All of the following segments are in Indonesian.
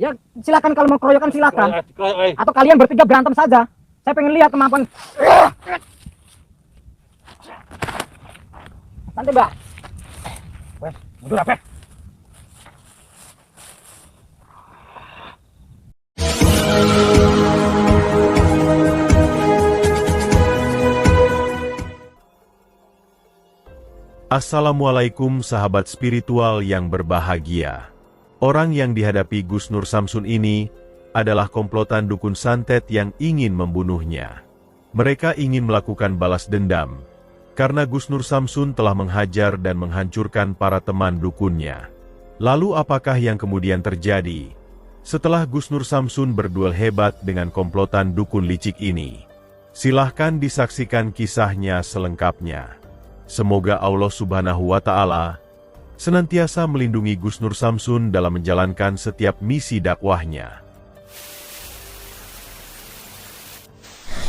Ya silakan, kalau mau keroyokan silakan. Atau kalian bertiga berantem saja. Saya pengen lihat kemampuan. Santai, Mbak. Weh, mundur apa? Assalamualaikum sahabat spiritual yang berbahagia. Orang yang dihadapi Gus Nur Samsun ini adalah komplotan dukun santet yang ingin membunuhnya. Mereka ingin melakukan balas dendam, karena Gus Nur Samsun telah menghajar dan menghancurkan para teman dukunnya. Lalu apakah yang kemudian terjadi setelah Gus Nur Samsun berduel hebat dengan komplotan dukun licik ini? Silahkan disaksikan kisahnya selengkapnya. Semoga Allah Subhanahu wa Ta'ala senantiasa melindungi Gus Nur Samsun dalam menjalankan setiap misi dakwahnya.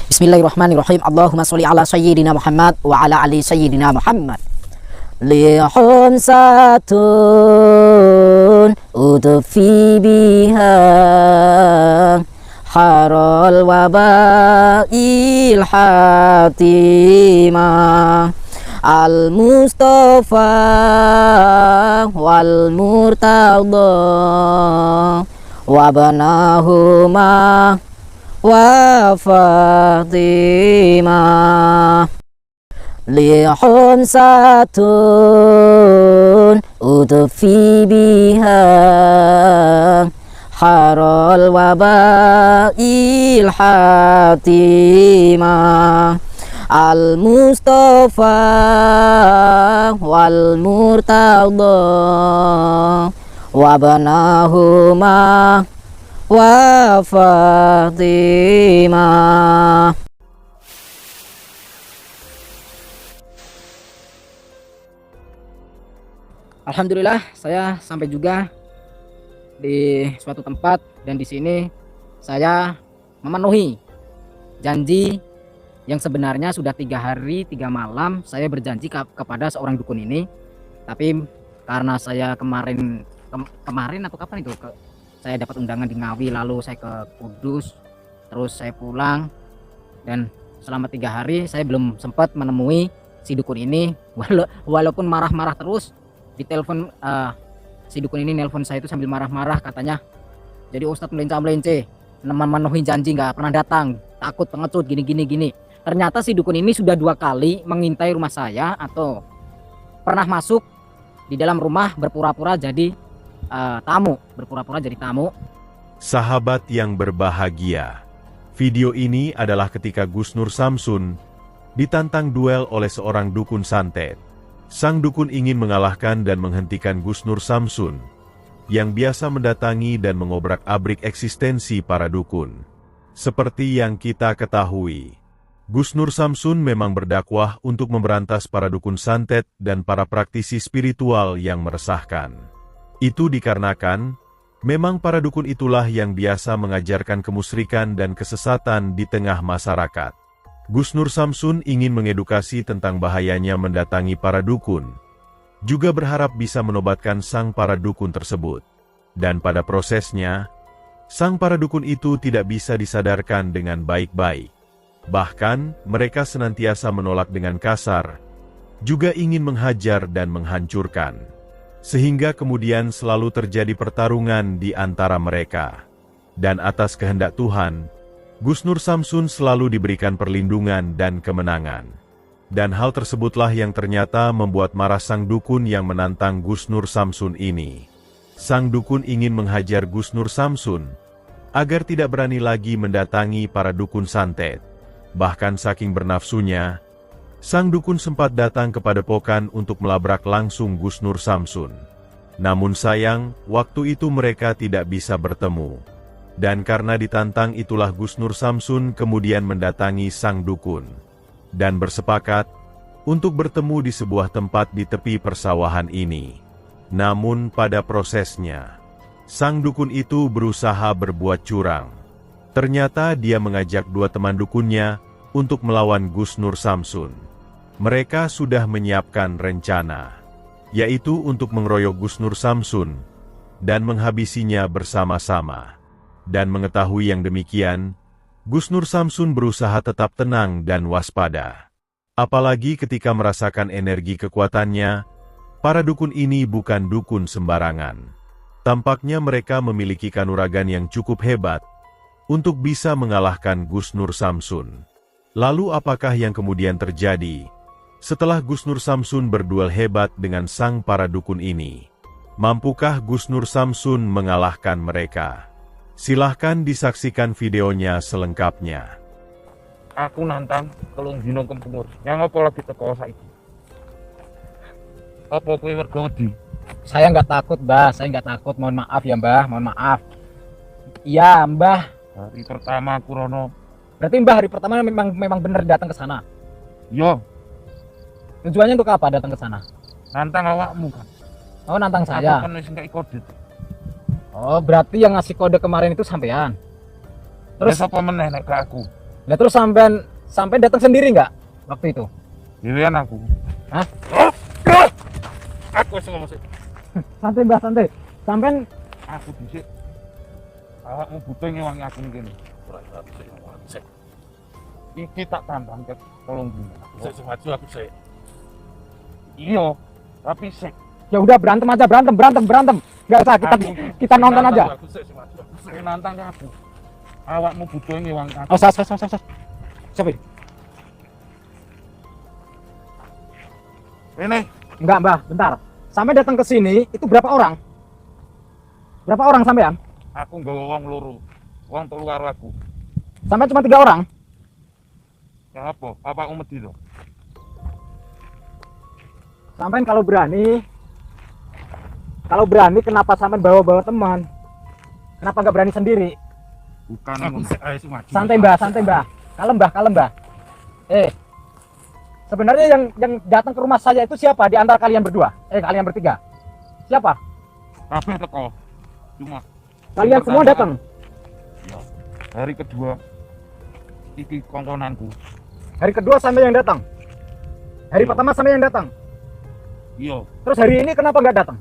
Bismillahirrahmanirrahim. Allahumma sholli ala sayyidina Muhammad wa ala ali sayyidina Muhammad. Lihum satun udfi biha harol wabail hatimah. Al-Mustafa wal-Murtada wabanahuma wa Fatimah. Lihum satun udfi biha harol wabail hatimah. Al-Mustafa wal-Murtada wabanahuma wa Fatimah. Alhamdulillah, saya sampai juga di suatu tempat, dan di sini saya memenuhi janji yang sebenarnya sudah 3 hari 3 malam saya berjanji kepada seorang dukun ini. Tapi karena saya kemarin atau kapan itu saya dapat undangan di Ngawi, lalu saya ke Kudus, terus saya pulang, dan selama 3 hari saya belum sempat menemui si dukun ini. Walaupun marah-marah terus di telepon, si dukun ini nelpon saya itu sambil marah-marah, katanya jadi Ustadz melenca-melence, memenuhi janji nggak pernah datang, takut pengecut gini. Ternyata si dukun ini sudah 2 kali mengintai rumah saya, atau pernah masuk di dalam rumah berpura-pura jadi tamu. Sahabat yang berbahagia, video ini adalah ketika Gus Nur Samsun ditantang duel oleh seorang dukun santet. Sang dukun ingin mengalahkan dan menghentikan Gus Nur Samsun yang biasa mendatangi dan mengobrak-abrik eksistensi para dukun. Seperti yang kita ketahui, Gus Nur Samsun memang berdakwah untuk memberantas para dukun santet dan para praktisi spiritual yang meresahkan. Itu dikarenakan memang para dukun itulah yang biasa mengajarkan kemusyrikan dan kesesatan di tengah masyarakat. Gus Nur Samsun ingin mengedukasi tentang bahayanya mendatangi para dukun, juga berharap bisa menobatkan sang para dukun tersebut. Dan pada prosesnya, sang para dukun itu tidak bisa disadarkan dengan baik-baik. Bahkan, mereka senantiasa menolak dengan kasar, juga ingin menghajar dan menghancurkan. Sehingga kemudian selalu terjadi pertarungan di antara mereka. Dan atas kehendak Tuhan, Gus Nur Samsun selalu diberikan perlindungan dan kemenangan. Dan hal tersebutlah yang ternyata membuat marah sang dukun yang menantang Gus Nur Samsun ini. Sang dukun ingin menghajar Gus Nur Samsun agar tidak berani lagi mendatangi para dukun santet. Bahkan saking bernafsunya, sang dukun sempat datang ke padepokan untuk melabrak langsung Gus Nur Samsun. Namun sayang, waktu itu mereka tidak bisa bertemu. Dan karena ditantang itulah Gus Nur Samsun kemudian mendatangi sang dukun dan bersepakat untuk bertemu di sebuah tempat di tepi persawahan ini. Namun pada prosesnya, sang dukun itu berusaha berbuat curang. Ternyata dia mengajak 2 teman dukunnya untuk melawan Gus Nur Samsun. Mereka sudah menyiapkan rencana, yaitu untuk mengeroyok Gus Nur Samsun dan menghabisinya bersama-sama. Dan mengetahui yang demikian, Gus Nur Samsun berusaha tetap tenang dan waspada. Apalagi ketika merasakan energi kekuatannya, para dukun ini bukan dukun sembarangan. Tampaknya mereka memiliki kanuragan yang cukup hebat untuk bisa mengalahkan Gus Nur Samsun. Lalu apakah yang kemudian terjadi setelah Gus Nur Samsun berduel hebat dengan sang para dukun ini? Mampukah Gus Nur Samsun mengalahkan mereka? Silahkan disaksikan videonya selengkapnya. Aku nantang telung dino kempur. Yang apa lagi teko saiki? Apa kowe werga wedi? Saya nggak takut, Mbah. Saya nggak takut. Mohon maaf ya, Mbah. Mohon maaf. Iya, Mbah. Hari pertama aku rono. Berarti Mbah hari pertama memang benar datang ke sana. Yo, Tujuannya untuk apa datang ke sana? nantang awakmu kan. Oh, nantang saya. Aku kan wis ngek kode. Oh, berarti yang ngasih kode kemarin itu sampean. Terus Terus apa meneh nek ke aku? Nah, terus sampai datang sendiri nggak waktu itu? Dewean aku. Hah? Aku wis ngomong sik. Santai, Mbah, santai. Sampean Aku dhisik. Awakmu butuh ngewangi aku ngene. Iki tak tantang ke tolong dino. Sik maju aku sik. Iya, tapi sik. ya udah berantem aja, berantem. Nggak usah kita nonton aja. Aku sik maju aku sik. Kowe nantang ke aku. Awakmu butuh ngewangi aku. Oh, siapa ini? Ini Enggak, Mbah, bentar. Sampai datang ke sini itu berapa orang? Berapa orang sampean? aku nggawa wong loro. Wong telu karo aku. Sampai cuma 3 orang. Ya apa? Apa umedi to? Sampean kalau berani kenapa sampean bawa-bawa teman? Kenapa nggak berani sendiri? Bukan Aku ngono. sik ae sing maju. Santai, Mbah. Kalem, Mbah. Sebenarnya yang datang ke rumah saya itu siapa di antara kalian berdua? Kalian bertiga. Siapa? Kabeh teko. Cuma Kalian semua datang. ya, hari kedua iki kongkonanku. Hari kedua sampai yang datang. Hari Iya. pertama sampai yang datang. Iya, Terus hari ini kenapa nggak datang?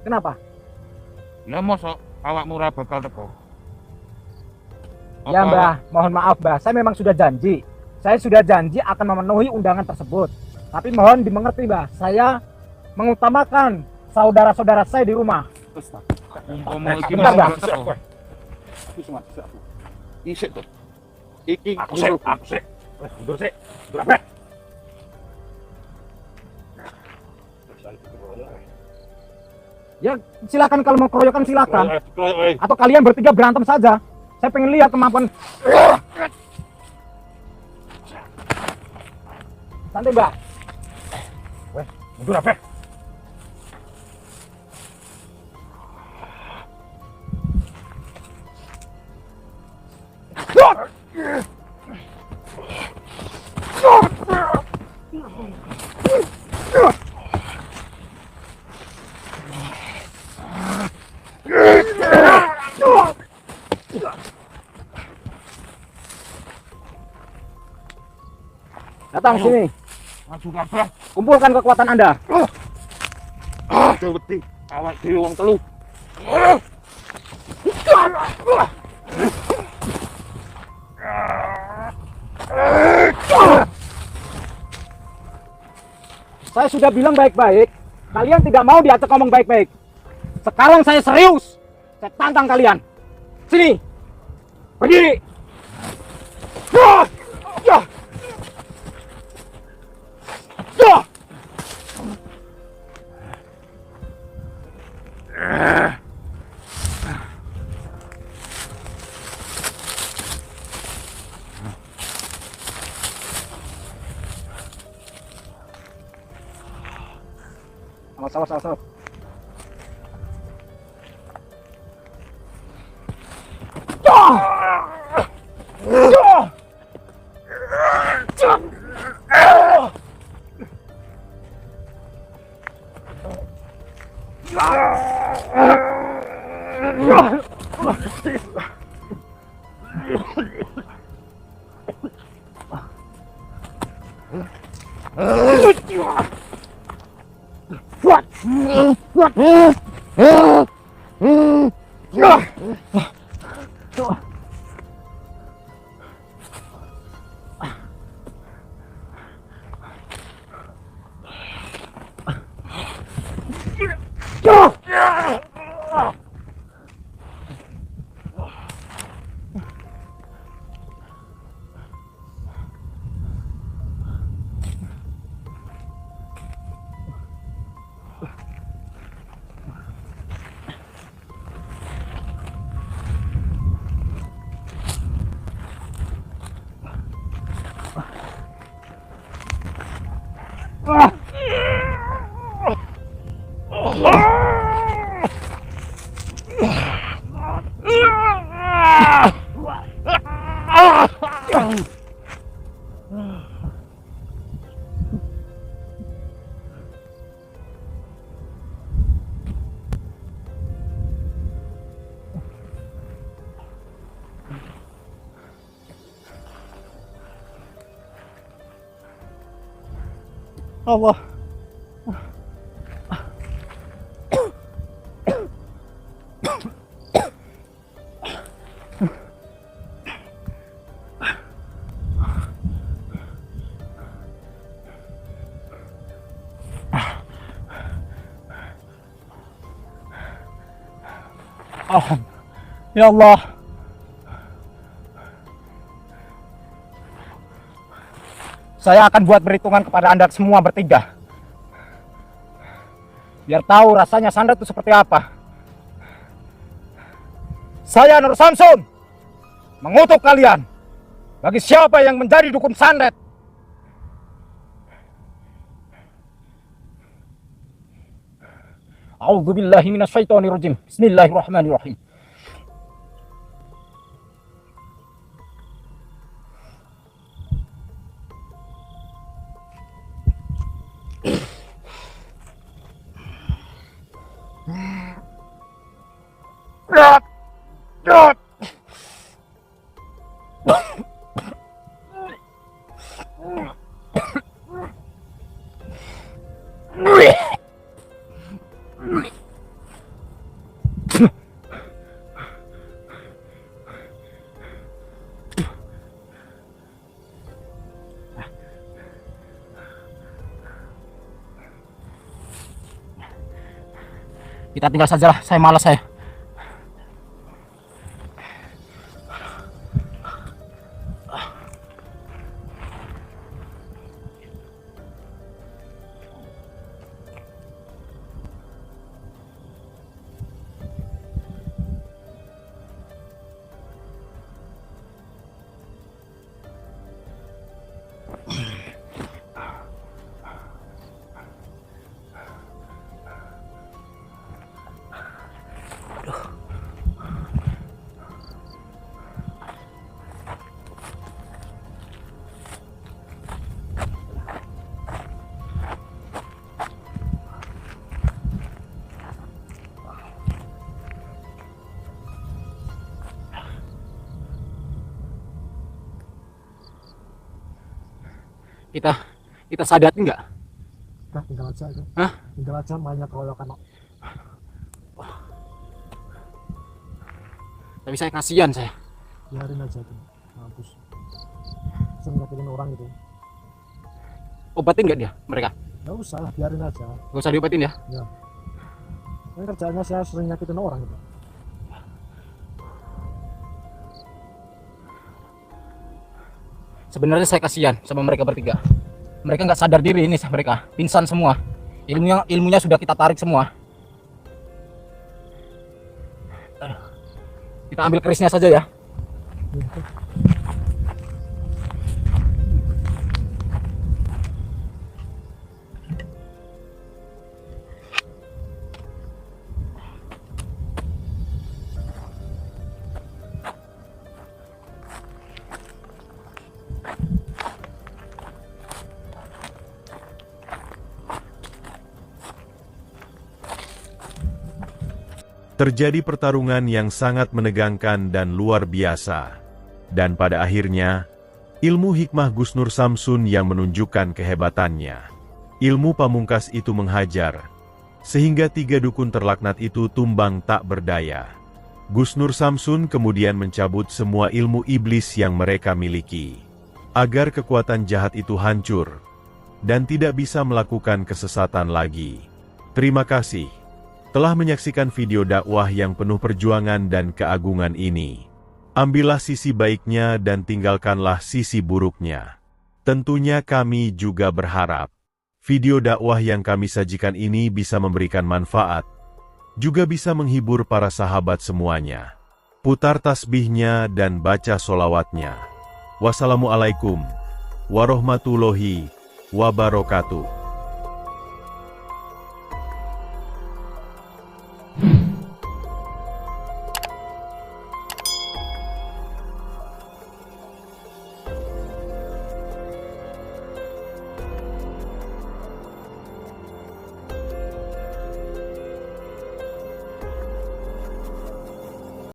Kenapa? ya mosok awakmu ora bakal teko. Ya, Mbah, mohon maaf, Mbah. Saya memang sudah janji. Saya sudah janji akan memenuhi undangan tersebut. Tapi mohon dimengerti, Mbah. Saya mengutamakan saudara-saudara saya di rumah. Terus tak. Umpama iki Bentar, Mbah. mosok teko. Aku sing maju aku. Isik to. Iki Aku sik. Mundur sik. Mundur apa? Ya, silakan kalau mau keroyokan silakan. Keroyok. Atau kalian bertiga berantem saja. Saya pengen lihat kemampuan. Santai, Mbak. Mundur apa? Datang sini. maju kabeh. Kumpulkan kekuatan Anda. Aduh wedi. Awak dhewe wong telu. Saya sudah bilang baik-baik. Kalian tidak mau diajak ngomong baik-baik. Sekarang saya serius. Saya tantang kalian. Sini. Berdiri. Salah. Allah. Ya Allah. Saya akan buat perhitungan kepada Anda semua bertiga. Biar tahu rasanya santet itu seperti apa. Saya Nur Samsun mengutuk kalian. Bagi siapa yang menjadi dukun santet, A'udzubillahi minasyaitonirrajim. Bismillahirrahmanirrahim. Kita tinggal sajalah, saya malas saya. Kita sadar enggak? Nah, tinggal aja itu. Hah? Tinggal aja mainnya keroyokan. Tapi saya kasihan saya. Biarin aja itu. Mampus. Sering nyakitin orang gitu. Obatin nggak dia mereka? Nggak usah lah, biarin aja. Gak usah diobatin ya? Ya. Ini kerjaannya saya sering nyakitin orang gitu. Sebenarnya saya kasihan sama mereka bertiga. Mereka nggak sadar diri ini mereka, pingsan semua. Ilmunya sudah kita tarik semua. Kita ambil kerisnya saja ya. Terjadi pertarungan yang sangat menegangkan dan luar biasa. Dan pada akhirnya, ilmu hikmah Gus Nur Samsun yang menunjukkan kehebatannya. Ilmu pamungkas itu menghajar, sehingga 3 dukun terlaknat itu tumbang tak berdaya. Gus Nur Samsun kemudian mencabut semua ilmu iblis yang mereka miliki, agar kekuatan jahat itu hancur, dan tidak bisa melakukan kesesatan lagi. Terima kasih telah menyaksikan video dakwah yang penuh perjuangan dan keagungan ini. Ambillah sisi baiknya dan tinggalkanlah sisi buruknya. Tentunya kami juga berharap video dakwah yang kami sajikan ini bisa memberikan manfaat, juga bisa menghibur para sahabat semuanya. Putar tasbihnya dan baca solawatnya. Wassalamualaikum warahmatullahi wabarakatuh.